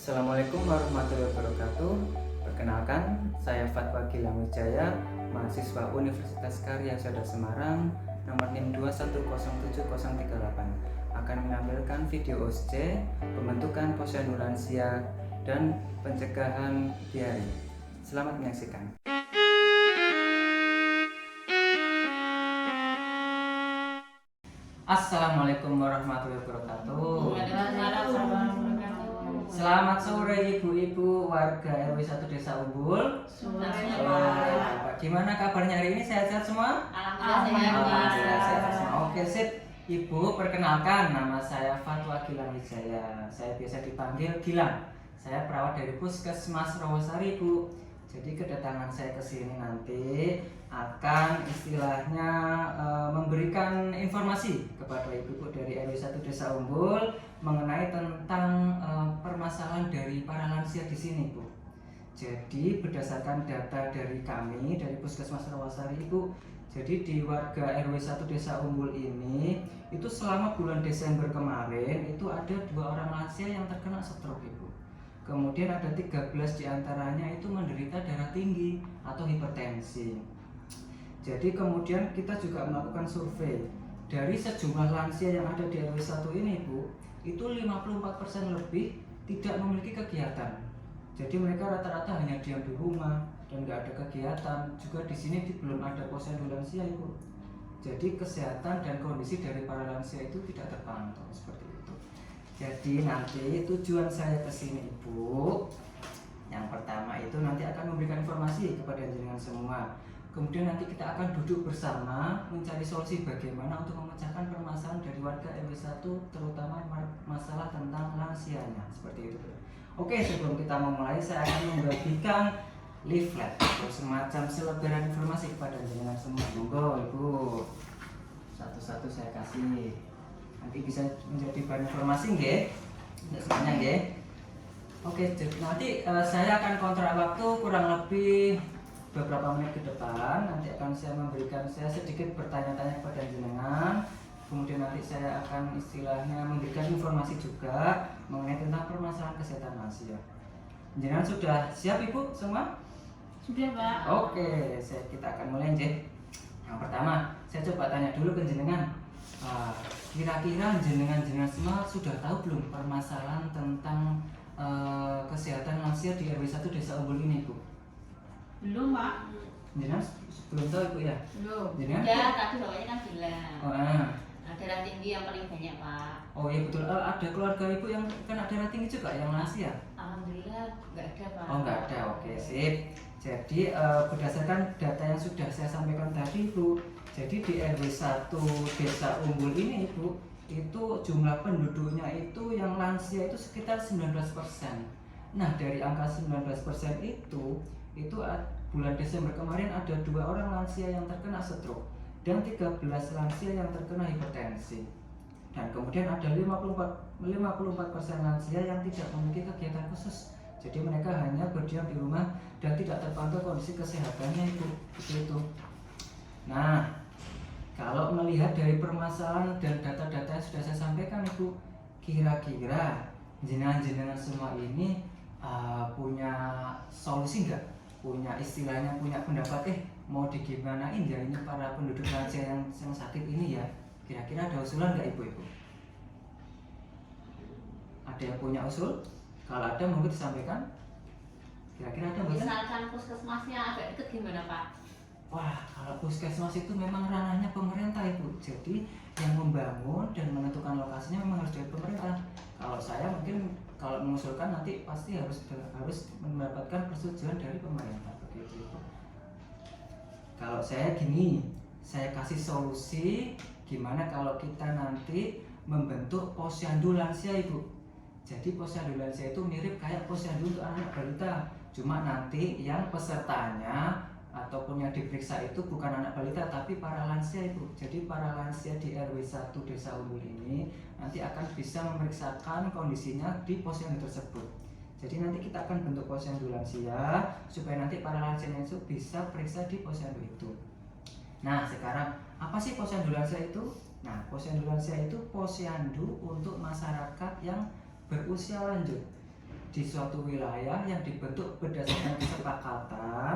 Assalamualaikum warahmatullahi wabarakatuh. Perkenalkan, saya Fatwa Gilang Wijaya, mahasiswa Universitas Karya Sada Semarang, nomor NIM 2107038, akan menampilkan video OSCE, pembentukan posyandu lansia, dan pencegahan diare. Selamat menyaksikan. Assalamualaikum warahmatullahi wabarakatuh. Selamat sore ibu-ibu warga RW 1 Desa Umbul. Gimana kabarnya hari ini? Sehat-sehat semua? Alhamdulillah Sehat semua. Oke, sip. Ibu, perkenalkan, nama saya Fatwa Gilang Wijaya. Saya biasa dipanggil Gilang. Saya perawat dari Puskesmas Rawasari, Bu. Jadi kedatangan saya ke sini nanti akan istilahnya memberikan informasi kepada ibu-ibu dari RW 1 Desa Umbul mengenai tentang permasalahan dari para lansia di sini, Bu. Jadi berdasarkan data dari kami dari Puskesmas Rawasari, Ibu, jadi di warga RW 1 Desa Umbul ini itu selama bulan Desember kemarin itu ada 2 orang lansia yang terkena stroke, Ibu. Kemudian ada 13 diantaranya itu menderita darah tinggi atau hipertensi. Jadi kemudian kita juga melakukan survei dari sejumlah lansia yang ada di RW 1 ini, Bu, itu 54% lebih tidak memiliki kegiatan. Jadi mereka rata-rata hanya diam di rumah dan nggak ada kegiatan. Juga di sini belum ada posyandu lansia, Ibu. Jadi kesehatan dan kondisi dari para lansia itu tidak terpantau seperti itu. Jadi nanti tujuan saya ke sini, Ibu, yang pertama itu nanti akan memberikan informasi kepada jenengan semua. Kemudian nanti kita akan duduk bersama mencari solusi bagaimana untuk memecahkan permasalahan dari warga RW 1, terutama masalah tentang lansianya, seperti itu. Oke, sebelum kita memulai saya akan membagikan leaflet atau semacam selebaran informasi kepada jenengan semua. Monggo Ibu, satu-satu saya kasih. Nanti bisa menjadi bahan informasi nggih? Tidak semuanya nggih. Oke, jadi nanti saya akan kontrak waktu kurang lebih beberapa menit ke depan. Nanti akan saya sedikit bertanya-tanya kepada jenengan. Kemudian nanti saya akan istilahnya memberikan informasi juga mengenai tentang permasalahan kesehatan lansia. Jenengan sudah siap, Ibu, semua? Sudah, Pak. Oke, kita akan mulai, nggih. Yang pertama, saya coba tanya dulu ke jenengan. Kira-kira jenengan semua sudah tahu belum permasalahan tentang kesehatan lansia di RW 1 Desa Umbul ini, Bu? Belum, Pak. Jenengan belum tahu, Ibu, ya? Belum. Jenengan? Ya, tadi bapaknya kan bilang. Darah tinggi yang paling banyak, Pak. Oh iya betul. Ada keluarga Ibu yang kena darah tinggi juga yang lansia? Alhamdulillah nggak ada, Pak. Oh nggak ada, oke sip. Jadi berdasarkan data yang sudah saya sampaikan tadi, Ibu, jadi di RW 1 Desa Umbul ini, Ibu, itu jumlah penduduknya itu yang lansia itu sekitar 19%. Nah, dari angka 19% itu bulan Desember kemarin ada 2 orang lansia yang terkena stroke dan 13 lansia yang terkena hipertensi. Dan kemudian ada 54% lansia yang tidak memiliki kegiatan khusus. Jadi mereka hanya berdiam di rumah dan tidak terpantau kondisi kesehatannya, Ibu. Itu. Nah, kalau melihat dari permasalahan dan data-data yang sudah saya sampaikan, Ibu, kira-kira jenengan semua ini punya solusi nggak? Punya istilahnya, punya pendapat mau digimanain ya ini para penduduk lansia yang sakit ini ya? Kira-kira ada usulan nggak, Ibu-ibu? Ada yang punya usul? Kalau ada mungkin disampaikan. Kira-kira ada nggak? Misalkan puskesmasnya agak deket gimana, Pak? Wah, kalau puskesmas itu memang ranahnya pemerintah, Ibu. Jadi yang membangun dan menentukan lokasinya memang harus dari pemerintah. Kalau saya mungkin kalau mengusulkan nanti pasti harus mendapatkan persetujuan dari pemerintah, begitu, Ibu. Kalau saya gini, saya kasih solusi gimana kalau kita nanti membentuk posyandu lansia, Ibu. Jadi posyandu lansia itu mirip kayak posyandu untuk anak balita, cuma nanti yang pesertanya ataupun yang diperiksa itu bukan anak balita tapi para lansia, Ibu. Jadi para lansia di RW 1 Desa Umbul ini nanti akan bisa memeriksakan kondisinya di posyandu tersebut. Jadi nanti kita akan bentuk posyandu lansia supaya nanti para lansia itu bisa periksa di posyandu itu. Nah, sekarang apa sih posyandu lansia itu? Nah, posyandu lansia itu posyandu untuk masyarakat yang berusia lanjut. di suatu wilayah yang dibentuk berdasarkan kesepakatan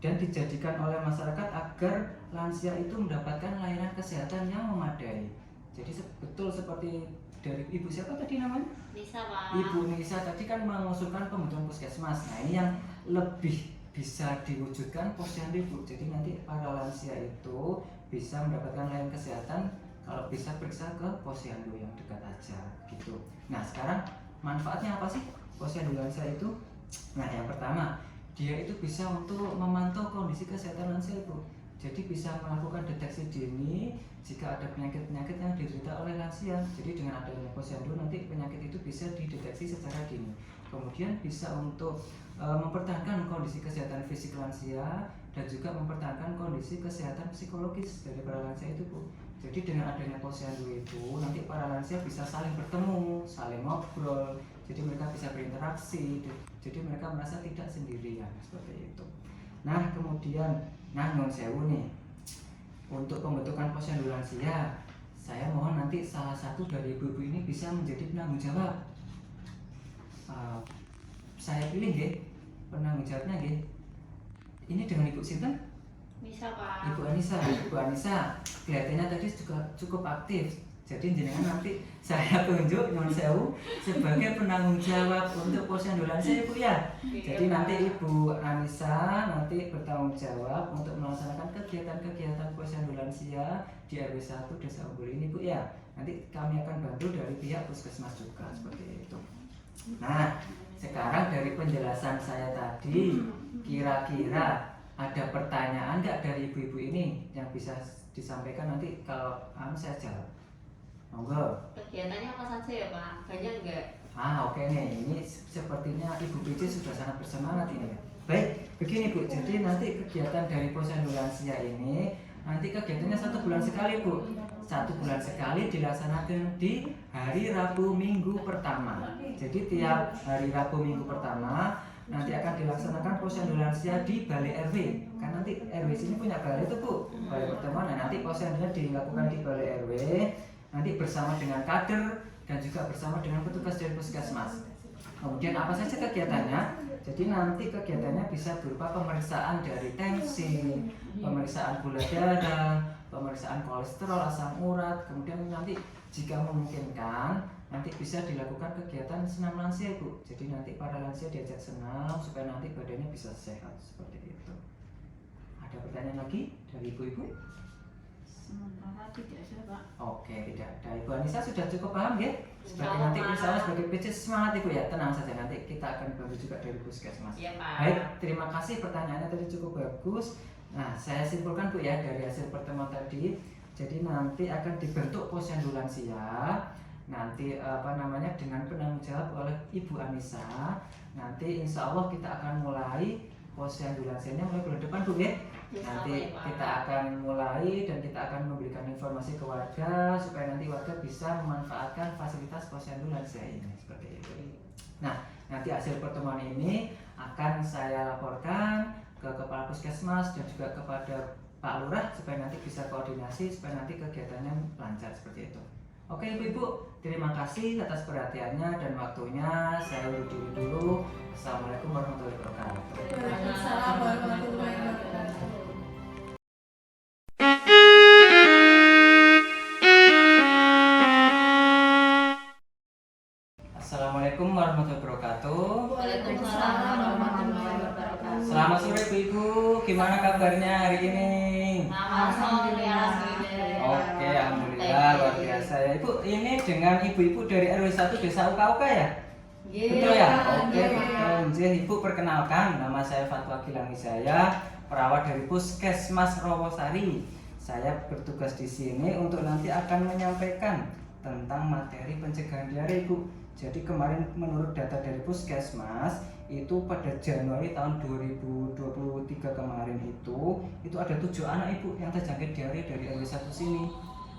dan dijadikan oleh masyarakat agar lansia itu mendapatkan layanan kesehatan yang memadai. Jadi betul seperti dari Ibu siapa tadi namanya? Nisa, Pak. Ibu Nisa tadi kan mengusulkan pembentukan puskesmas. Nah ini yang lebih bisa diwujudkan posyandu Bu. Jadi nanti para lansia itu bisa mendapatkan layanan kesehatan kalau bisa periksa ke posyandu yang dekat aja gitu. Nah sekarang manfaatnya apa sih posyandu lansia itu? Nah yang pertama, dia itu bisa untuk memantau kondisi kesehatan lansia itu. Jadi bisa melakukan deteksi dini jika ada penyakit-penyakit yang diderita oleh lansia. Jadi dengan adanya posyandu nanti penyakit itu bisa dideteksi secara dini. Kemudian bisa untuk mempertahankan kondisi kesehatan fisik lansia dan juga mempertahankan kondisi kesehatan psikologis dari para lansia itu Bu. Jadi dengan adanya posyandu itu nanti para lansia bisa saling bertemu, saling ngobrol. Jadi mereka bisa berinteraksi. Jadi mereka merasa tidak sendirian seperti itu. Nah kemudian, nyun sewu nih, untuk pembentukan posyandu lansia, saya mohon nanti salah satu dari ibu-ibu ini bisa menjadi penanggung jawab. Saya pilih nggih, penanggung jawabnya nggih. Ini dengan Ibu Sinten? Bisa, Pak. Ibu Anissa. Ibu Anissa kelihatannya tadi juga cukup aktif. Jadi jenengan nanti saya tunjuk nyun sewu sebagai penanggung jawab untuk posyandu lansia Ibu ya. Jadi nanti Ibu Anissa nanti bertanggung jawab untuk melaksanakan kegiatan-kegiatan posyandu lansia di RW 1 Desa Umbul ini Bu ya. Nanti kami akan bantu dari pihak puskesmas juga seperti itu. Nah, sekarang dari penjelasan saya tadi, kira-kira ada pertanyaan nggak dari ibu-ibu ini yang bisa disampaikan nanti kalau saya jawab? Monggo. Kegiatannya apa saja ya Pak? Banyak nggak? Oke nih, ini sepertinya Ibu PJ sudah sangat bersemangat ini. Baik, begini Bu, jadi nanti kegiatan dari posyandu lansia ini nanti kegiatannya 1 bulan sekali Bu. 1 bulan sekali dilaksanakan di hari Rabu Minggu pertama. Jadi tiap hari Rabu Minggu pertama nanti akan dilaksanakan posyandu lansia di balai RW. Kan nanti RW sini punya balai itu Bu, balai pertemuan. Nah, nanti posyandunya dilakukan di balai RW. Nanti bersama dengan kader dan juga bersama dengan petugas dari puskesmas. Kemudian apa saja kegiatannya? Jadi nanti kegiatannya bisa berupa pemeriksaan dari tensi, pemeriksaan gula darah, pemeriksaan kolesterol, asam urat. Kemudian nanti jika memungkinkan nanti bisa dilakukan kegiatan senam lansia Ibu. Jadi nanti para lansia diajak senam supaya nanti badannya bisa sehat seperti itu. Ada pertanyaan lagi dari ibu-ibu? Sementara tidak ada Pak. Oke, tidak ada. Ibu Anissa sudah cukup paham ya? Sebagai nanti insya Allah sebagai PJ semangat Ibu ya, tenang saja nanti kita akan bantu juga dari puskesmas. Iya Pak. Baik, terima kasih pertanyaannya tadi cukup bagus. Nah, saya simpulkan Bu ya dari hasil pertemuan tadi. Jadi nanti akan dibentuk posyandu lansia. Nanti dengan penanggung jawab oleh Ibu Anissa. Nanti insya Allah kita akan mulai posyandu lansianya mulai bulan depan Bu ya. Nanti kita akan mulai dan kita akan memberikan informasi ke warga supaya nanti warga bisa memanfaatkan fasilitas posyandu lansia ini seperti itu. Nah, nanti hasil pertemuan ini akan saya laporkan ke Kepala Puskesmas dan juga kepada Pak Lurah supaya nanti bisa koordinasi supaya nanti kegiatannya lancar seperti itu. Oke Ibu-ibu, terima kasih atas perhatiannya dan waktunya. Saya undur diri dulu. Assalamualaikum warahmatullahi wabarakatuh. Waalaikumsalam warahmatullahi wabarakatuh. Assalamualaikum warahmatullahi wabarakatuh. Waalaikumsalam warahmatullahi wabarakatuh. Selamat sore Ibu-ibu, gimana kabarnya hari ini? Alhamdulillah. Oke, alhamdulillah luar biasa ya. Ibu, ini dengan ibu-ibu dari RW 1 Desa Uka-Uka ya? Betul ya? Oke, betul. Ibu perkenalkan, nama saya Fatwa Gilang Wijaya, perawat dari Puskesmas Rawasari. Saya bertugas di sini untuk nanti akan menyampaikan tentang materi pencegahan diare Ibu. Jadi kemarin menurut data dari Puskesmas itu pada Januari tahun 2023 kemarin itu ada 7 anak Ibu yang terjangkit diare dari RW 1 sini.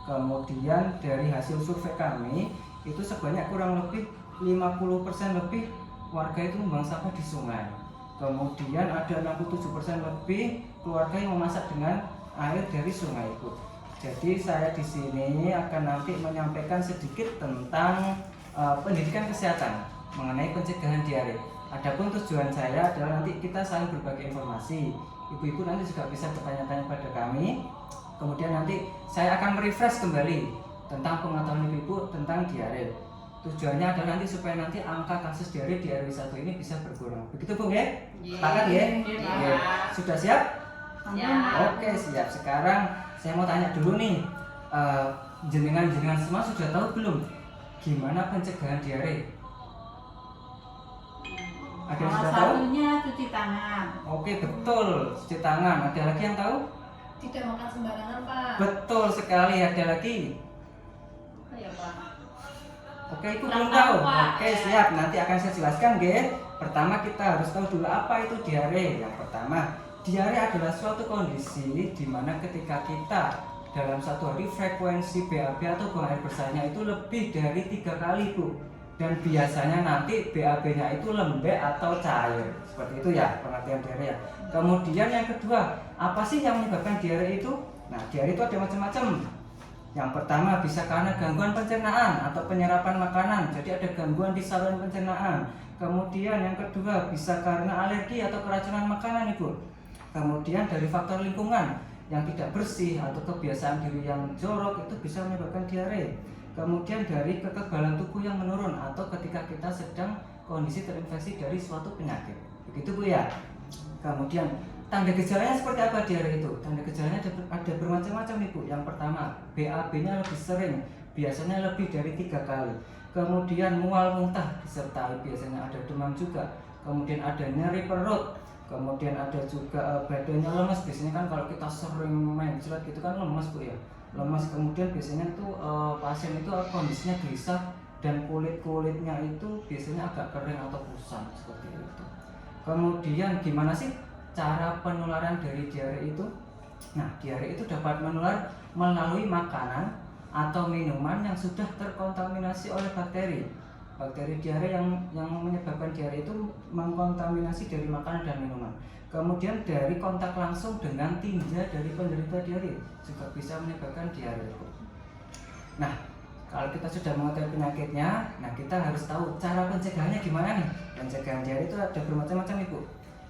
Kemudian dari hasil survei kami itu sebanyak kurang lebih 50% lebih warga itu membuang sampah di sungai. Kemudian ada 67% lebih keluarga yang memasak dengan air dari sungai Ibu. Jadi saya di sini akan nanti menyampaikan sedikit tentang pendidikan kesehatan. mengenai pencegahan diare. Adapun tujuan saya adalah nanti kita saling berbagi informasi. Ibu-ibu nanti juga bisa bertanya-tanya pada kami. Kemudian nanti saya akan merefresh kembali tentang pengetahuan ibu-ibu tentang diare. Tujuannya adalah nanti supaya nanti angka kasus diare di RW 1 ini bisa berkurang. Begitu Bu ya? Sepakat ya? Iya. Sudah siap? Ya. Oke siap. Sekarang saya mau tanya dulu nih, jenengan semua sudah tahu belum gimana pencegahan diare? Ada yang Salah sudah tahu? satunya cuci tangan. Oke betul, cuci tangan. Ada lagi yang tahu? Tidak makan sembarangan, Pak. Betul sekali. Ada lagi? Apa ya Pak? Oke, itu Kurang belum tahu. tahu, Pak. Oke, siap. Nanti akan saya jelaskan, Ge. Pertama kita harus tahu dulu apa itu diare. Yang pertama, diare adalah suatu kondisi di mana ketika kita dalam satu hari frekuensi BAB atau buang air besarnya itu lebih dari 3 kali, Bu. Dan biasanya nanti BAB-nya itu lembek atau cair. Seperti itu ya, pengertian diare ya. Kemudian yang kedua, apa sih yang menyebabkan diare itu? Nah, diare itu ada macam-macam. Yang pertama bisa karena gangguan pencernaan atau penyerapan makanan, jadi ada gangguan di saluran pencernaan. Kemudian yang kedua bisa karena alergi atau keracunan makanan, Ibu. Kemudian dari faktor lingkungan yang tidak bersih atau kebiasaan diri yang jorok itu bisa menyebabkan diare. Kemudian dari kekebalan tubuh yang menurun atau ketika kita sedang kondisi terinfeksi dari suatu penyakit. Begitu Bu ya. Kemudian tanda gejalanya seperti apa diare itu? Tanda gejalanya ada bermacam-macam Ibu. Yang pertama, BAB-nya lebih sering, biasanya lebih dari 3 kali. Kemudian mual muntah disertai biasanya ada demam juga. Kemudian ada nyeri perut. Kemudian ada juga badannya lemas. Biasanya kan kalau kita sering mencret gitu kan lemas Bu ya. Lemas. Kemudian biasanya tuh pasien itu kondisinya gelisah dan kulitnya itu biasanya agak kering atau kusam seperti itu. Kemudian gimana sih cara penularan dari diare itu? Nah, diare itu dapat menular melalui makanan atau minuman yang sudah terkontaminasi oleh bakteri. Bakteri diare yang menyebabkan diare itu mengkontaminasi dari makanan dan minuman. Kemudian dari kontak langsung dengan tinja dari penderita diare juga bisa menyebabkan diare. Nah, kalau kita sudah mengetahui penyakitnya, nah kita harus tahu cara pencegahannya gimana nih. Pencegahan diare itu ada bermacam-macam Ibu.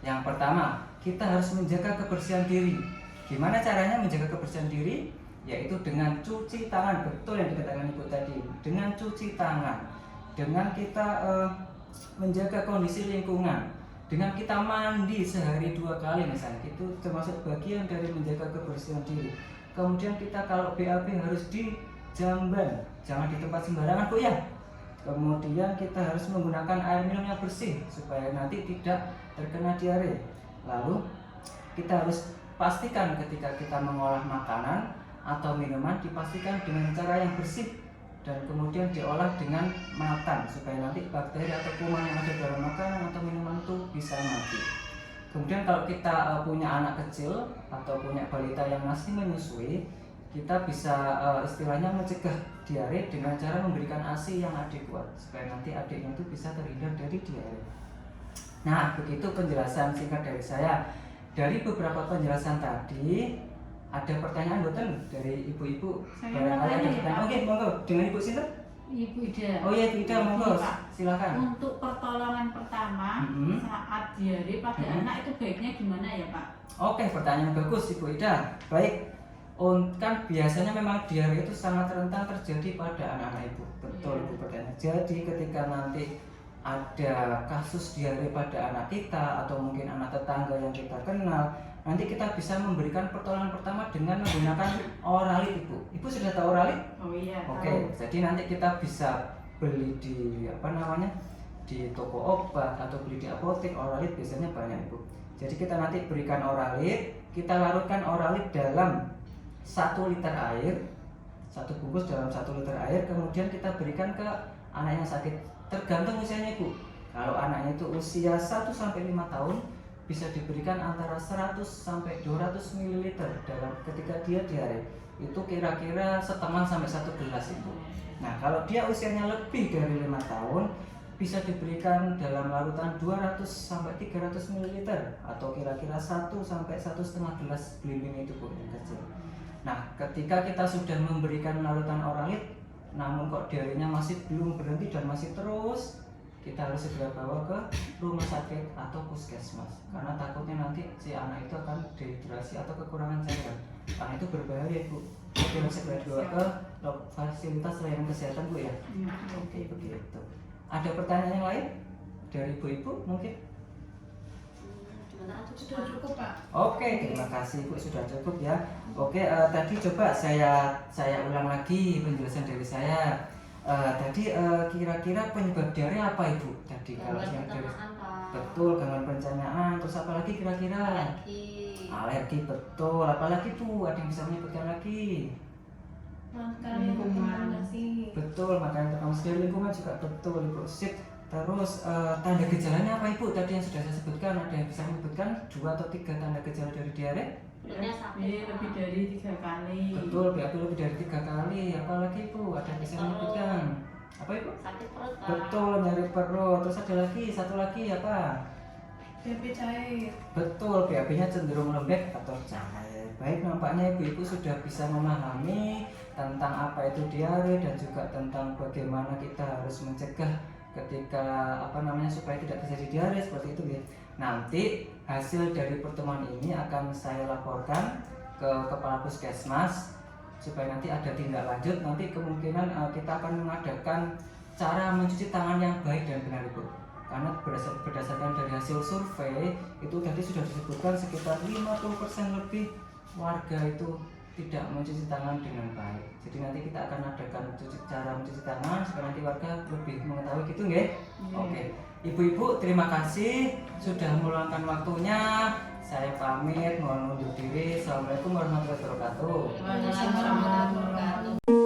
Yang pertama, kita harus menjaga kebersihan diri. Gimana caranya menjaga kebersihan diri? Yaitu dengan cuci tangan. Betul yang dikatakan Ibu tadi. Dengan cuci tangan. Dengan kita menjaga kondisi lingkungan. Dengan kita mandi sehari 2 kali misalnya. Itu termasuk bagian dari menjaga kebersihan diri. Kemudian kita kalau BAB harus dijamban. Jangan di tempat sembarangan Bu ya. Kemudian kita harus menggunakan air minum yang bersih supaya nanti tidak terkena diare. Lalu kita harus pastikan ketika kita mengolah makanan atau minuman dipastikan dengan cara yang bersih dan kemudian diolah dengan matang supaya nanti bakteri atau kuman yang ada dalam makanan atau minuman itu bisa mati. Kemudian kalau kita punya anak kecil atau punya balita yang masih menyusui, kita bisa istilahnya mencegah diare dengan cara memberikan ASI yang adekuat supaya nanti adiknya itu bisa terhindar dari diare. Nah, begitu penjelasan singkat dari saya. Dari beberapa penjelasan tadi, ada pertanyaan boten dari ibu-ibu? Saya Barangkali mau ada tanya, pertanyaan. Pak. Oke, monggo. Dengan Ibu Sinta? Ibu Ida. Oh iya, Ibu Ida, monggo. Pak. Silakan. Untuk pertolongan pertama saat diare pada anak itu baiknya gimana ya Pak? Oke, pertanyaan bagus Ibu Ida. Baik. Kan biasanya memang diare itu sangat rentan terjadi pada anak-anak Ibu. Betul Iya. Ibu pertanyaan. Jadi ketika nanti ada kasus diare pada anak kita atau mungkin anak tetangga yang kita kenal, nanti kita bisa memberikan pertolongan pertama dengan menggunakan oralit Ibu. Ibu sudah tahu oralit? Oh iya. Oke, jadi nanti kita bisa beli di di toko obat atau beli di apotek. Oralit biasanya banyak Ibu. Jadi kita nanti berikan oralit, kita larutkan oralit dalam 1 liter air, 1 bungkus dalam 1 liter air, kemudian kita berikan ke anak yang sakit. Tergantung usianya Ibu. Kalau anaknya itu usia 1 sampai 5 tahun, bisa diberikan antara 100 sampai 200 ml dalam ketika dia diare. Itu kira-kira setengah sampai 1 gelas Ibu. Nah, kalau dia usianya lebih dari 5 tahun, bisa diberikan dalam larutan 200 sampai 300 ml atau kira-kira 1 sampai 1,5 gelas belimbing itu Bu yang kecil. Nah, ketika kita sudah memberikan larutan oralit, namun kok diarenya masih belum berhenti dan masih terus, kita harus segera bawa ke rumah sakit atau puskesmas, karena takutnya nanti si anak itu akan dehidrasi atau kekurangan cairan, karena itu berbahaya Bu. Jadi harus segera dibawa ke fasilitas layanan kesehatan Bu ya. Oke begitu. Ada pertanyaan yang lain dari ibu-ibu mungkin? Sudah cukup Pak. Oke, terima kasih Bu, sudah cukup ya. Oke, tadi coba saya ulang lagi penjelasan dari saya. Tadi kira-kira penyebab diare apa Ibu? Tadi kalau yang dari betul gangguan pencernaan, terus apa lagi kira-kira? Alergi betul, apalagi Bu? Ada yang bisa menyebutkan lagi? Makan kontaminasi. Betul, makanan terkontaminasi dari lingkungan juga betul Ibu. Sip. Terus tanda gejalanya apa Ibu? Tadi yang sudah saya sebutkan, ada yang bisa menyebutkan 2 atau 3 tanda gejala dari diare? Lebih dari 3 kali. Betul, BAB lebih dari 3 kali. Apalagi Bu? Ada yang bisa menyebutkan? Apa Ibu? Sakit perut Pak. Betul, nyari perut. Terus ada lagi, satu lagi apa? BAB cair. Betul, BAB-nya cenderung lembek atau cair. Baik, nampaknya ibu-ibu sudah bisa memahami tentang apa itu diare dan juga tentang bagaimana kita harus mencegah ketika supaya tidak terjadi diare seperti itu ya. Nanti hasil dari pertemuan ini akan saya laporkan ke kepala puskesmas supaya nanti ada tindak lanjut. Nanti kemungkinan kita akan mengadakan cara mencuci tangan yang baik dan benar Ibu. Karena berdasarkan dari hasil survei itu tadi sudah disebutkan sekitar 50% lebih warga itu tidak mencuci tangan dengan baik. Jadi nanti kita akan adakan cara mencuci tangan supaya nanti warga lebih mengetahui gitu nggih? Oke. Ibu-ibu terima kasih sudah meluangkan waktunya. Saya pamit, mohon undur diri. Assalamualaikum warahmatullahi wabarakatuh. Waalaikumsalam warahmatullahi wabarakatuh.